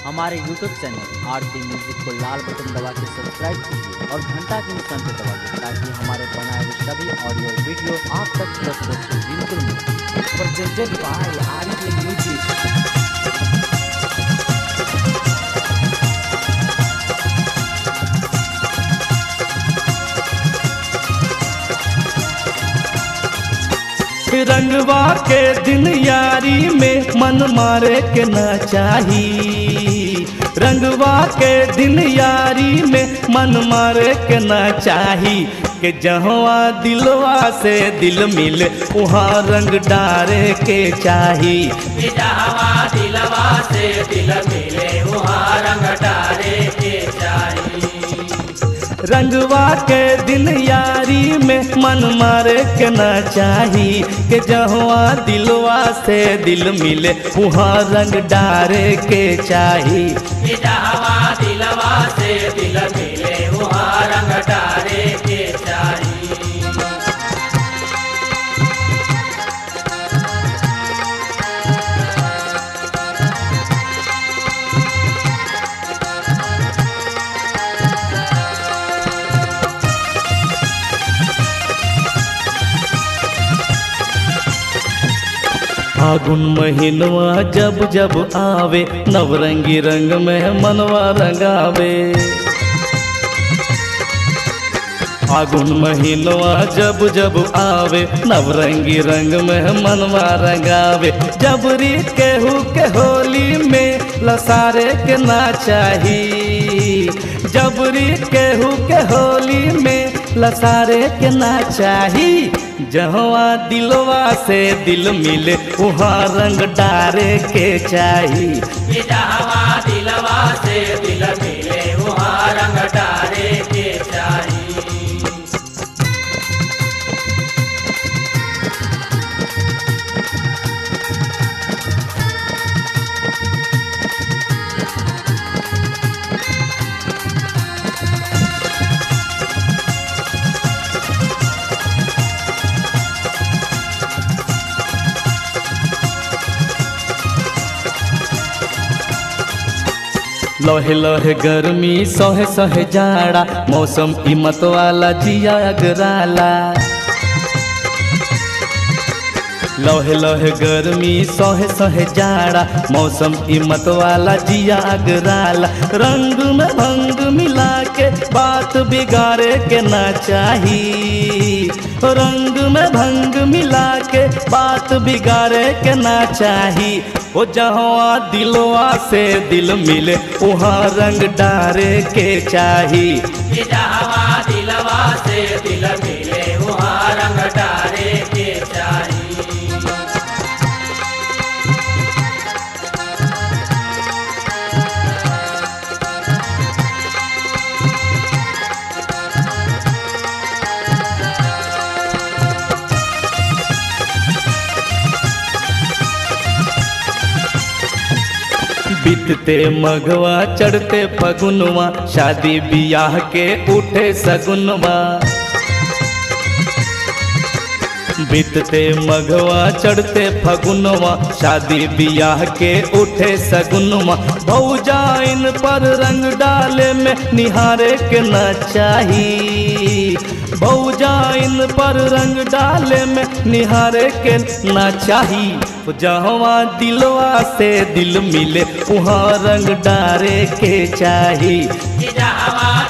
हमारे YouTube channel आरती music को लाल button दबा के सब्सक्राइब कीजिए और घंटा के निशान पर दबाइए ताकि हमारे बनाए हुए सभी ऑडियो वीडियो आप तक तुरंत बिल्कुल मिले। Presented by Aarti Music. रंगवा के दिन यारी में मन मारे के ना चाही। रंगवा के दिन यारी में मन मारे के ना चाही कि जहाँ दिलवा से दिल मिले वहाँ रंग डारे के चाही। जहाँ दिलवा से दिल मिले वहाँ रंग डारे के चाही। रंगवा के दिन यारी में मन मारे के ना चाही कि जहाँ दिलवा से दिल मिले वहाँ रंग डारे के चाही। जहाँ दिलवा से दिल मिले वहाँ रंग डारे के चाही। फागुन महीनवा जब जब आवे नवरंगी रंग में मनवा रंगावे। फागुन महीनवा जब जब आवे नवरंगी रंग में मनवा रंगावे। जबरी केहू के होली में लसारे के ना चाही। जबरी केहू के होली में लसारे के ना चाही। जहाँ दिलवा से दिल मिले वहाँ रंग डारे के चाही। जहाँ दिलवा से दिल मिले वहाँ रंग डारे के चाही। लहे लहे गर्मी सहे सहे जाड़ा मौसम इमत वाला जिया अगराला। लहे लहे गर्मी सहे सहे जाड़ा मौसम इमत वाला जिया अगराला। रंग में भंग मिला के बात बिगाड़े के ना चाही। रंग में भंग मिला के बात बिगाड़े के ना चाही। वो जहाँ दिलवा से दिल मिले वहाँ रंग डारे के चाही। जहाँ दिलवा से दिल मिले वहाँ रंग डारे के चाही। बीतते मघवा चढ़ते फगुनवा शादी बियाह के उठे सगुनवा। बीतते मघवा चढ़ते फगुनवा शादी बियाह के उठे सगुनवा। भौजाइन पर रंग डाले में निहारे के ना चाही। भौजाइन पर रंग डाले में निहारे के ना चाही। जहाँ दिलवा से दिल मिले वहाँ रंग डारे के चाही। जहाँ